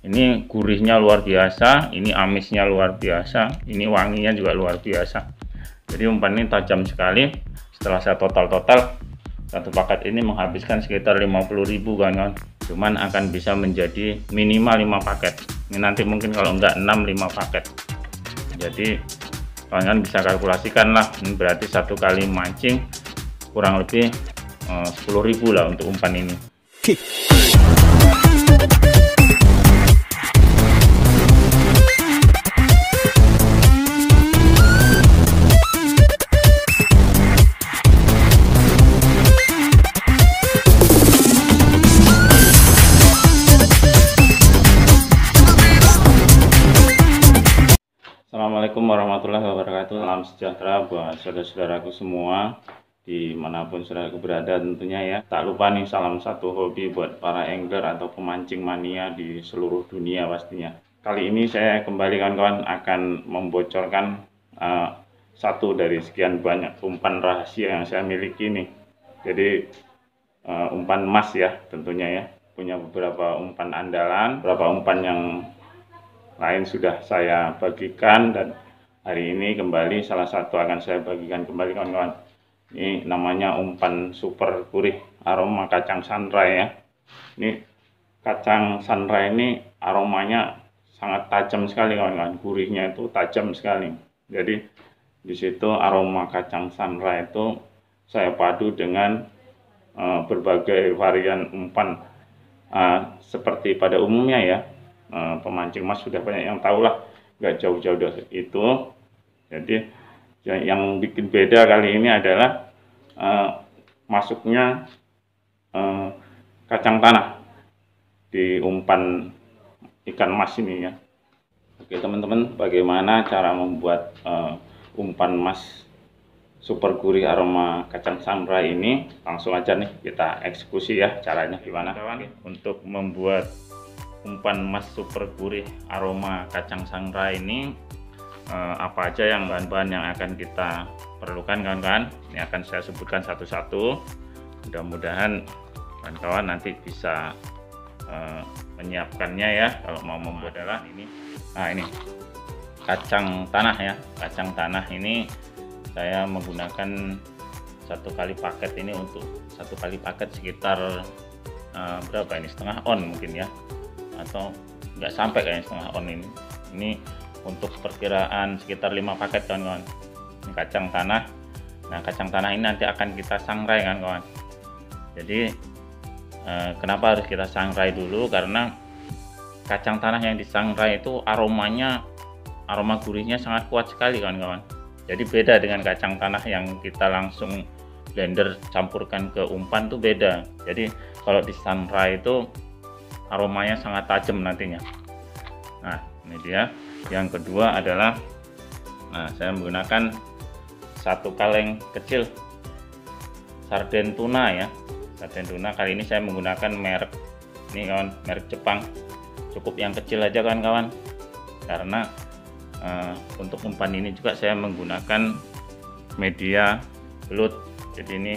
Ini gurihnya luar biasa, ini amisnya luar biasa, ini wanginya juga luar biasa. Jadi umpan ini tajam sekali. Setelah saya total satu paket ini menghabiskan sekitar 50.000 kawan-kawan. Cuman akan bisa menjadi minimal 5 paket. Ini nanti mungkin kalau enggak 6-5 paket. Jadi kawan-kawan bisa kalkulasikan lah, ini berarti satu kali mancing kurang lebih 10.000 lah untuk umpan ini. Assalamualaikum warahmatullahi wabarakatuh. Salam sejahtera buat saudara-saudaraku semua dimanapun saudaraku berada tentunya ya. Tak lupa nih salam satu hobi buat para angler atau pemancing mania di seluruh dunia pastinya. Kali ini saya kembali kawan-kawan akan membocorkan satu dari sekian banyak umpan rahasia yang saya miliki nih. Jadi umpan emas ya tentunya ya. Punya beberapa umpan andalan, beberapa umpan yang lain sudah saya bagikan, dan hari ini kembali salah satu akan saya bagikan kembali kawan-kawan. Ini namanya umpan super gurih aroma kacang sangrai ya. Ini kacang sangrai ini aromanya sangat tajam sekali kawan-kawan, gurihnya itu tajam sekali. Jadi di situ aroma kacang sangrai itu saya padu dengan berbagai varian umpan seperti pada umumnya ya. Pemancing emas sudah banyak yang tahu lah, nggak jauh-jauh dari itu. Jadi yang bikin beda kali ini adalah masuknya kacang tanah di umpan ikan emas ini ya. Oke teman-teman, bagaimana cara membuat umpan emas super gurih aroma kacang sangrai ini? Langsung aja nih kita eksekusi ya, caranya gimana kawan. Untuk membuat umpan emas super gurih aroma kacang sangrai ini apa aja yang bahan-bahan yang akan kita perlukan kawan-kawan. Ini akan saya sebutkan satu-satu. Mudah-mudahan kawan-kawan nanti bisa menyiapkannya ya kalau mau membuat adalah ini. Nah ini kacang tanah ya. Kacang tanah ini saya menggunakan satu kali paket ini, untuk satu kali paket sekitar berapa ini, setengah on mungkin ya, atau nggak sampai kayaknya setengah on ini untuk perkiraan sekitar 5 paket kawan-kawan. Ini kacang tanah. Nah kacang tanah ini nanti akan kita sangrai kan kawan. Jadi kenapa harus kita sangrai dulu, karena kacang tanah yang disangrai itu aroma gurihnya sangat kuat sekali kawan-kawan. Jadi beda dengan kacang tanah yang kita langsung blender campurkan ke umpan tuh beda. Jadi kalau disangrai itu aromanya sangat tajam nantinya. Nah ini dia. Yang kedua adalah saya menggunakan satu kaleng kecil sarden tuna ya. Sarden tuna kali ini saya menggunakan merek ini kawan, merek Jepang. Cukup yang kecil aja kawan-kawan, karena untuk umpan ini juga saya menggunakan media belut. Jadi ini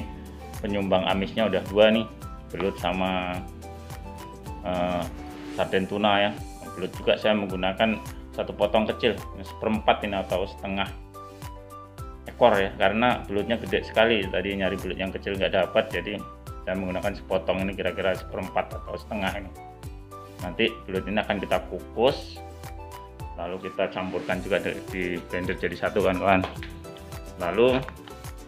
penyumbang amisnya udah 2 nih, belut sama sarden tuna ya. Belut juga saya menggunakan satu potong kecil, seperempat ini atau setengah ekor ya, karena belutnya gede sekali. Tadi nyari belut yang kecil nggak dapat, jadi saya menggunakan sepotong ini, kira-kira seperempat atau setengah ini. Nanti belut ini akan kita kukus, lalu kita campurkan juga di blender jadi satu kawan-kawan. Lalu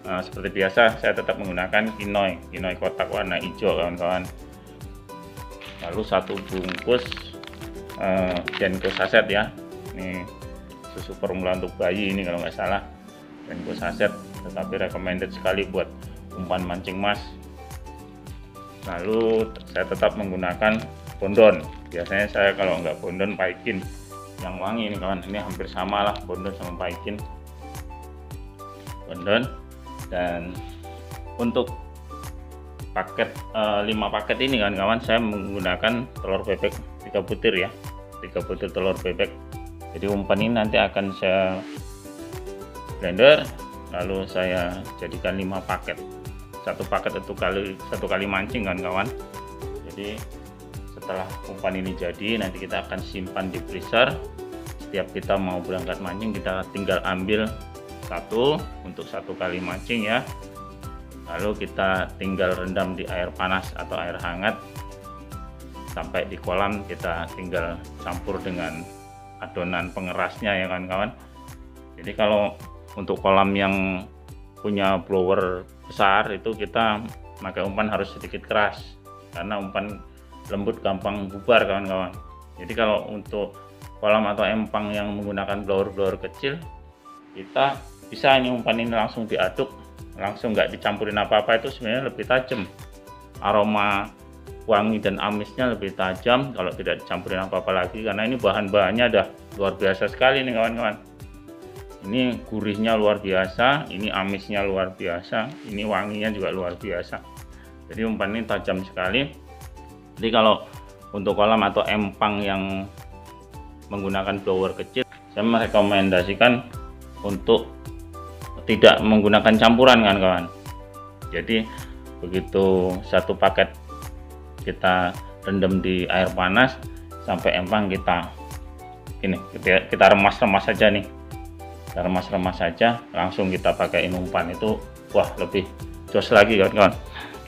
seperti biasa saya tetap menggunakan kinoy kotak warna hijau kawan-kawan. Lalu satu bungkus Denko saset ya. Ini susu formula untuk bayi ini kalau nggak salah, Denko saset, tetapi recommended sekali buat umpan mancing emas. Lalu saya tetap menggunakan bondon. Biasanya saya kalau nggak bondon paikin yang wangi ini kawan. Ini hampir sama lah bondon sama paikin. Bondon. Dan untuk paket 5 paket ini kawan-kawan, saya menggunakan telur bebek 3 butir ya, 3 butir telur bebek. Jadi umpan ini nanti akan saya blender, lalu saya jadikan 5 paket. Satu paket itu satu kali mancing kawan-kawan. Jadi setelah umpan ini jadi, nanti kita akan simpan di freezer. Setiap kita mau berangkat mancing, kita tinggal ambil satu untuk 1 kali mancing ya. Lalu kita tinggal rendam di air panas atau air hangat. Sampai di kolam kita tinggal campur dengan adonan pengerasnya ya kawan-kawan. Jadi kalau untuk kolam yang punya blower besar itu kita pakai umpan harus sedikit keras, karena umpan lembut gampang bubar kawan-kawan. Jadi kalau untuk kolam atau empang yang menggunakan blower kecil, kita bisa ini umpan ini langsung diaduk, langsung nggak dicampurin apa-apa, itu sebenarnya lebih tajam, aroma wangi dan amisnya lebih tajam kalau tidak dicampurin apa-apa lagi, karena ini bahan-bahannya udah luar biasa sekali nih kawan-kawan. Ini gurihnya luar biasa, ini amisnya luar biasa, ini wanginya juga luar biasa. Jadi umpan ini tajam sekali. Jadi kalau untuk kolam atau empang yang menggunakan blower kecil, saya merekomendasikan untuk tidak menggunakan campuran kawan-kawan. Jadi begitu satu paket kita rendam di air panas, sampai empang kita remas-remas saja nih, kita remas-remas saja, langsung kita pakai umpan itu, wah lebih jos lagi kawan-kawan.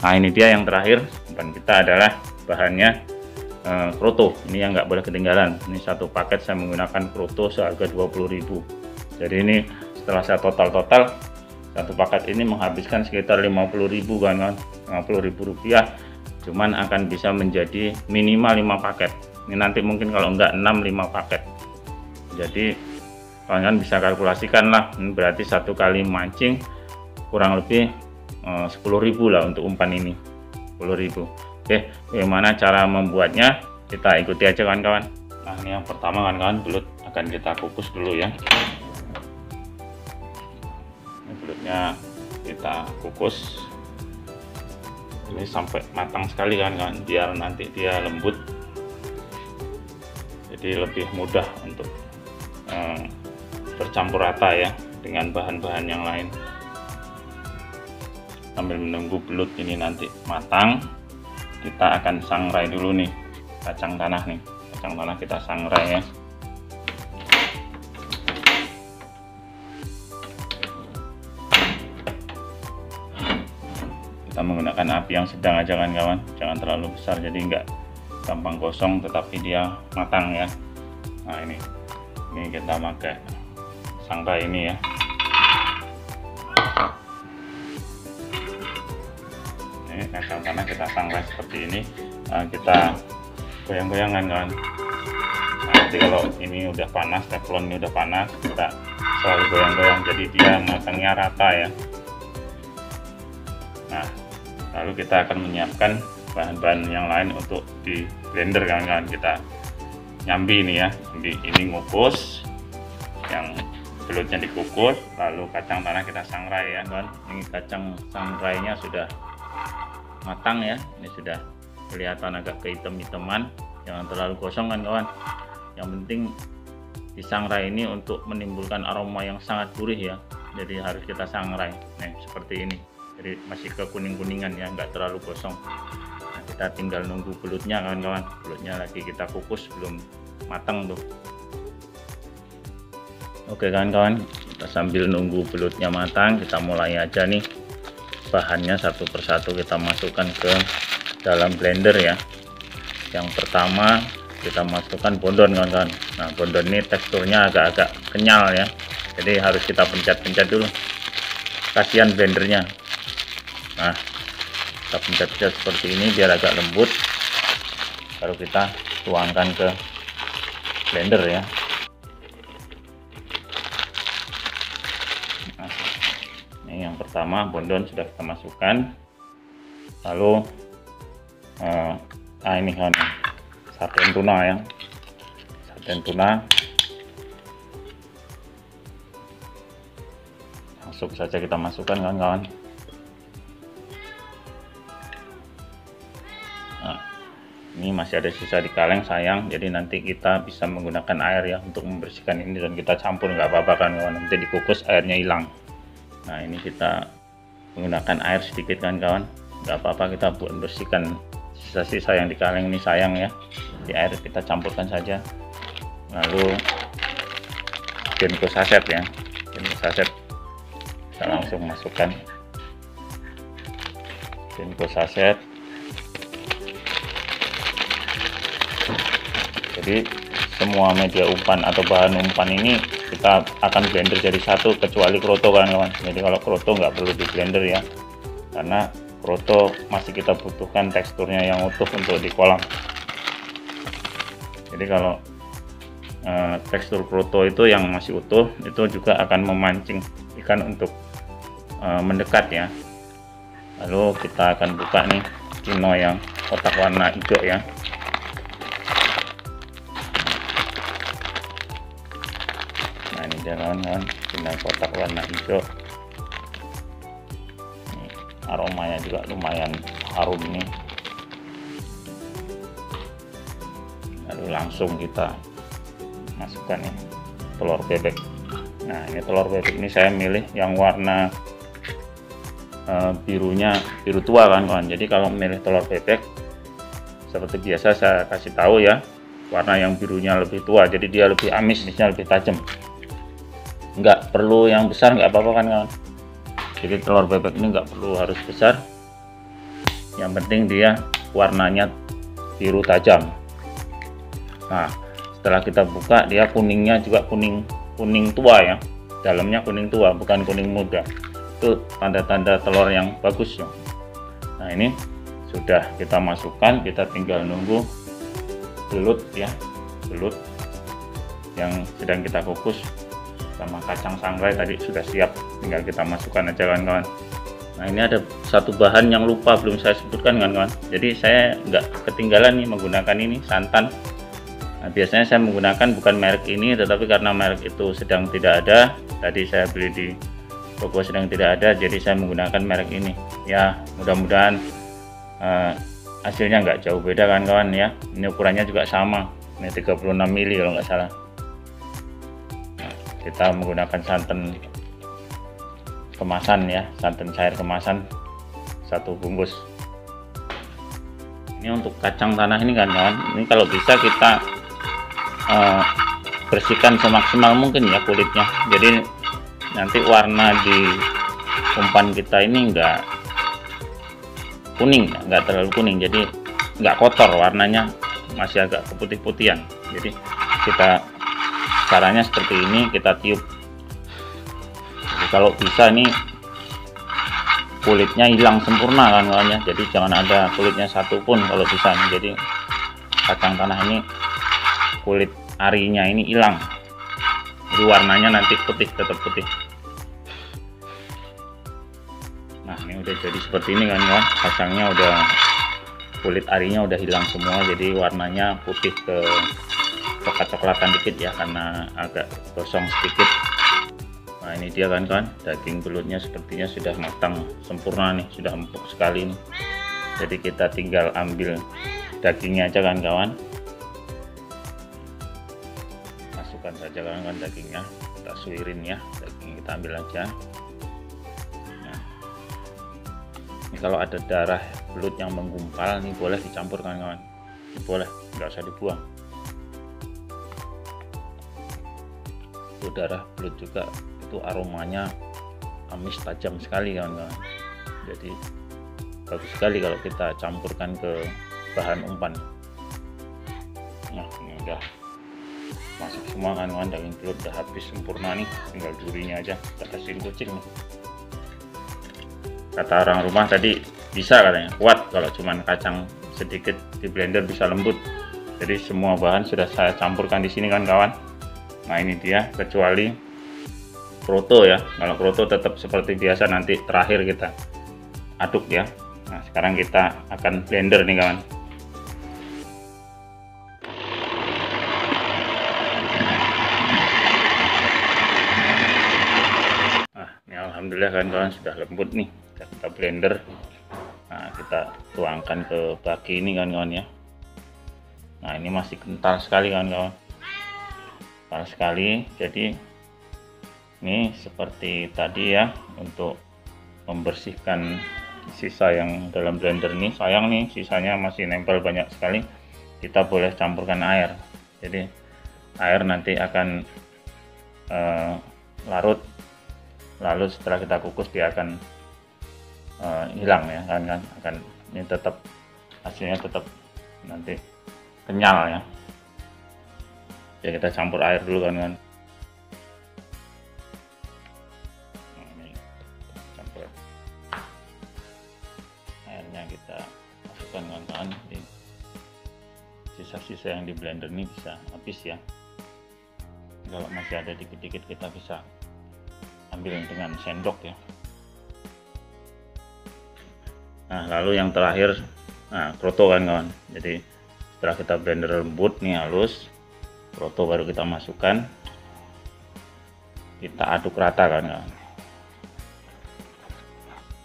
Nah ini dia yang terakhir, umpan kita adalah bahannya kroto. Ini yang nggak boleh ketinggalan. Ini satu paket saya menggunakan kroto seharga 20.000. Jadi ini setelah saya total satu paket ini menghabiskan sekitar 50.000 kawan-kawan, 50.000 rupiah. Cuman akan bisa menjadi minimal 5 paket. Ini nanti mungkin kalau enggak 5 paket. Jadi kalian bisa kalkulasikan lah, ini berarti 1 kali mancing kurang lebih 10.000 lah untuk umpan ini, 10.000. Oke, bagaimana cara membuatnya? Kita ikuti aja kawan-kawan. Nah ini yang pertama kawan-kawan, belut akan kita kukus dulu ya. Ini belutnya kita kukus ini sampai matang sekali kawan-kawan, biar nanti dia lembut, jadi lebih mudah untuk bercampur rata ya dengan bahan-bahan yang lain. Sambil menunggu belut ini nanti matang, kita akan sangrai dulu nih kacang tanah nih. Kacang tanah kita sangrai ya. Kita menggunakan api yang sedang aja kan kawan, jangan terlalu besar jadi nggak gampang gosong, tetapi dia matang ya. Nah ini kita pakai sangrai ini ya. Ini kacang tanah kita sangrai seperti ini. Nah, kita goyang-goyangan kawan. Nah, nanti kalau ini udah panas, teflon ini udah panas, kita selalu goyang-goyang jadi dia matangnya rata ya. Nah, lalu kita akan menyiapkan bahan-bahan yang lain untuk di blender kawan-kawan. Kita nyambi ini ya, ini ngukus, yang belutnya dikukus, lalu kacang tanah kita sangrai ya kawan. Ini kacang sangrainya sudah matang ya, ini sudah kelihatan agak kehitam-hitaman, jangan terlalu gosong kan kawan. Yang penting disangrai ini untuk menimbulkan aroma yang sangat gurih ya, jadi harus kita sangrai nih seperti ini. Jadi masih ke kuning-kuningan ya, nggak terlalu gosong. Nah, kita tinggal nunggu belutnya kawan-kawan. Belutnya lagi kita kukus, belum matang tuh. Oke kawan-kawan, kita sambil nunggu belutnya matang, kita mulai aja nih. Bahannya satu persatu kita masukkan ke dalam blender ya. Yang pertama kita masukkan bondon kawan-kawan. Nah bondon ini teksturnya agak-agak kenyal ya, jadi harus kita pencet-pencet dulu, kasihan blendernya. Nah kita pencet-pencet seperti ini biar agak lembut, baru kita tuangkan ke blender ya. Nah, ini yang pertama bondon sudah kita masukkan, lalu ini kan sarden tuna ya, sarden tuna langsung saja kita masukkan kawan-kawan. Nah, ini masih ada sisa di kaleng sayang, jadi nanti kita bisa menggunakan air ya untuk membersihkan ini, dan kita campur nggak apa-apa kan kawan, nanti dikukus airnya hilang. Nah ini kita menggunakan air sedikit kan kawan, nggak apa-apa, kita buat bersihkan sisa-sisa yang di kaleng ini sayang ya, di air kita campurkan saja. Lalu Denko saset ya, Denko saset kita langsung masukkan Denko saset. Jadi semua media umpan atau bahan umpan ini kita akan blender jadi satu, kecuali kroto kan kawan. Jadi kalau kroto nggak perlu di blender ya, karena kroto masih kita butuhkan teksturnya yang utuh untuk di kolam. Jadi kalau tekstur kroto itu yang masih utuh itu juga akan memancing ikan untuk mendekat ya. Lalu kita akan buka nih kino yang kotak warna hijau ya. Nah ini dia kawan-kawan, kino kotak warna hijau. Ini aromanya juga lumayan harum nih. Lalu langsung kita masukkan nih telur bebek. Nah ini telur bebek ini saya milih yang warna birunya biru tua kan kawan. Jadi kalau milih telur bebek seperti biasa saya kasih tahu ya, warna yang birunya lebih tua, jadi dia lebih amis, lebih tajam. Nggak perlu yang besar, nggak apa-apa kan kawan. Jadi telur bebek ini nggak perlu harus besar, yang penting dia warnanya biru tajam. Nah setelah kita buka, dia kuningnya juga kuning tua ya, dalamnya kuning tua, bukan kuning muda. Itu tanda-tanda telur yang bagus ya. Nah ini sudah kita masukkan, kita tinggal nunggu belut ya, belut yang sedang kita kukus sama kacang sangrai tadi sudah siap, tinggal kita masukkan aja kawan-kawan. Nah ini ada satu bahan yang lupa belum saya sebutkan kawan-kawan. Jadi saya nggak ketinggalan nih menggunakan ini, santan. Nah, biasanya saya menggunakan bukan merek ini, tetapi karena merek itu sedang tidak ada, tadi saya beli di toko sedang tidak ada, jadi saya menggunakan merek ini ya. Mudah-mudahan hasilnya nggak jauh beda kan kawan ya. Ini ukurannya juga sama, ini 36 mili kalau nggak salah. Nah, kita menggunakan santan kemasan ya, santan cair kemasan 1 bungkus. Ini untuk kacang tanah ini kan kawan, ini kalau bisa kita bersihkan semaksimal mungkin ya kulitnya, jadi nanti warna di umpan kita ini enggak kuning, enggak terlalu kuning, jadi enggak kotor, warnanya masih agak keputih-putihan. Jadi kita caranya seperti ini, kita tiup. Jadi kalau bisa ini kulitnya hilang sempurna kan kawannya, jadi jangan ada kulitnya satu pun kalau bisa nih. Jadi kacang tanah ini kulit arinya ini hilang, jadi warnanya nanti putih, tetap putih. Nah ini udah jadi seperti ini kan kawan, kacangnya udah, kulit arinya udah hilang semua, jadi warnanya putih ke coklat-coklatan dikit ya, karena agak gosong sedikit. Nah ini dia kan kawan, daging belutnya sepertinya sudah matang sempurna nih, sudah empuk sekali nih. Jadi kita tinggal ambil dagingnya aja kan kawan, masukkan saja kan dagingnya, kita suirin ya, daging kita ambil aja. Nah, ini kalau ada darah belut yang menggumpal nih boleh dicampur kan kawan, ini boleh, nggak usah dibuang. Itu darah belut juga, itu aromanya amis tajam sekali kawan-kawan. Jadi bagus sekali kalau kita campurkan ke bahan umpan. Nah ini udah masuk semua kan kawan, daging belut udah habis sempurna nih, tinggal durinya aja kita kasihin kucing nih. Kata orang rumah tadi bisa katanya, kuat kalau cuman kacang sedikit di blender bisa lembut. Jadi semua bahan sudah saya campurkan di sini kan kawan. Nah ini dia, kecuali kroto ya. Kalau kroto tetap seperti biasa, nanti terakhir kita aduk ya. Nah sekarang kita akan blender nih kawan. Nah ini alhamdulillah kan kawan, sudah lembut nih, kita blender. Nah kita tuangkan ke baki ini kan kawan ya. Nah ini masih kental sekali kan kawan, kental sekali. Jadi ini seperti tadi ya, untuk membersihkan sisa yang dalam blender ini. Sayang nih, sisanya masih nempel banyak sekali. Kita boleh campurkan air, jadi air nanti akan larut, lalu setelah kita kukus dia akan hilang ya kan akan ini tetap hasilnya tetap nanti kenyal ya. Ya kita campur air dulu kan. Ini campur airnya, kita masukkan kawan-kawan. Sisa-sisa yang di blender ini bisa habis ya. Kalau masih ada dikit-dikit kita bisa ambil dengan sendok ya. Nah lalu yang terakhir, nah kroto kan kawan. Jadi setelah kita blender lembut nih halus, kroto baru kita masukkan, kita aduk rata kan kawan.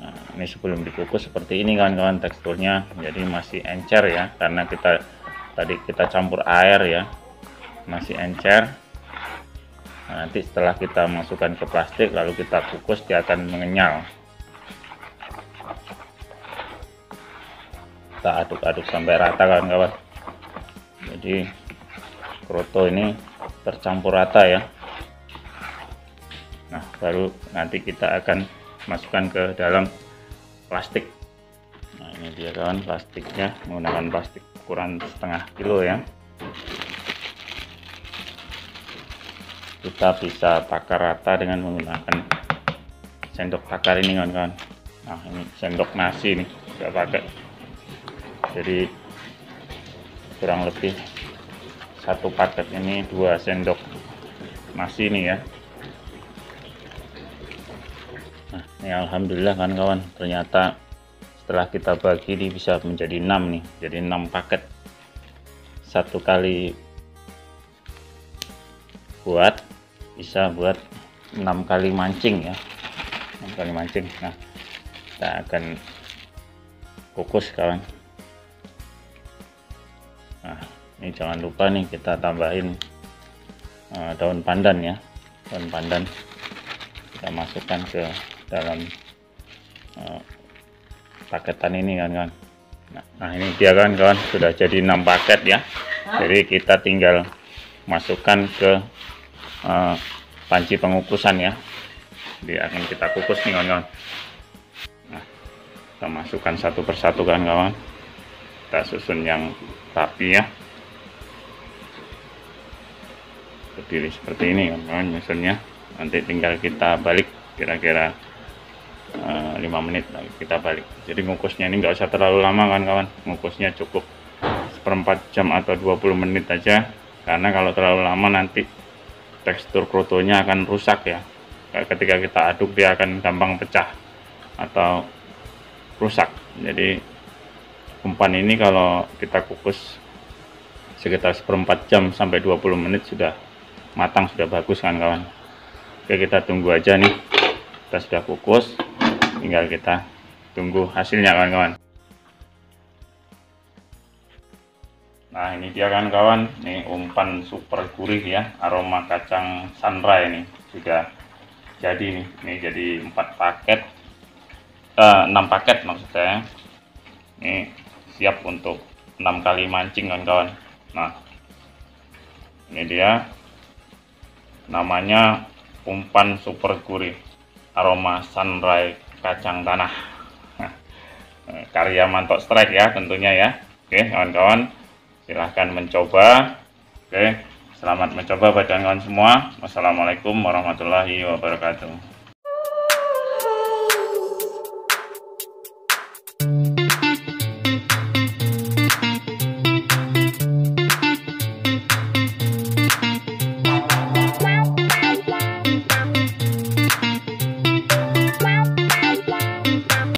Nah ini sebelum dikukus seperti ini kawan-kawan teksturnya, jadi masih encer ya, karena tadi kita campur air ya, masih encer. Nah, nanti setelah kita masukkan ke plastik lalu kita kukus, dia akan mengenyal. Kita aduk-aduk sampai rata kawan-kawan. Jadi kroto ini tercampur rata ya. Nah baru nanti kita akan masukkan ke dalam plastik. Nah ini dia kawan plastiknya, menggunakan plastik ukuran setengah kilo ya. Kita bisa takar rata dengan menggunakan sendok takar ini kawan-kawan. Nah ini sendok nasi nih saya pakai, jadi kurang lebih satu paket ini 2 sendok nasi nih ya. Nah ini alhamdulillah kan kawan, ternyata setelah kita bagi ini bisa menjadi 6 nih, jadi 6 paket. Satu kali buat bisa buat 6 kali mancing ya, 6 kali mancing. Nah kita akan kukus kawan. Nah ini jangan lupa nih kita tambahin daun pandan ya, daun pandan kita masukkan ke dalam paketan ini kan. Nah ini dia kan kawan, sudah jadi 6 paket ya. Jadi kita tinggal masukkan ke panci pengukusan ya. Jadi akan kita kukus nih kawan-kawan. Nah kita masukkan satu persatu kan kawan, kita susun yang rapi ya, berdiri seperti ini kawan-kawan susunnya. Nanti tinggal kita balik kira-kira 5 menit lagi kita balik. Jadi ngukusnya ini nggak usah terlalu lama kan kawan, ngukusnya cukup 1/4 jam atau 20 menit aja, karena kalau terlalu lama nanti tekstur krotonya akan rusak ya. Ketika kita aduk dia akan gampang pecah atau rusak. Jadi umpan ini kalau kita kukus sekitar 1/4 jam sampai 20 menit sudah matang, sudah bagus kan kawan. Oke kita tunggu aja nih, kita sudah kukus, tinggal kita tunggu hasilnya kawan-kawan. Nah ini dia kan kawan, ini umpan super gurih ya, aroma kacang sunrai ini sudah jadi nih. Ini jadi 4 paket, 6 paket maksud saya. Ini siap untuk 6 kali mancing kawan-kawan. Nah ini dia namanya umpan super gurih aroma sunrai kacang tanah. Karya Mantok Strike ya tentunya ya. Oke kawan-kawan, silahkan mencoba. Oke, selamat mencoba buat kawan-kawan semua. Wassalamualaikum warahmatullahi wabarakatuh.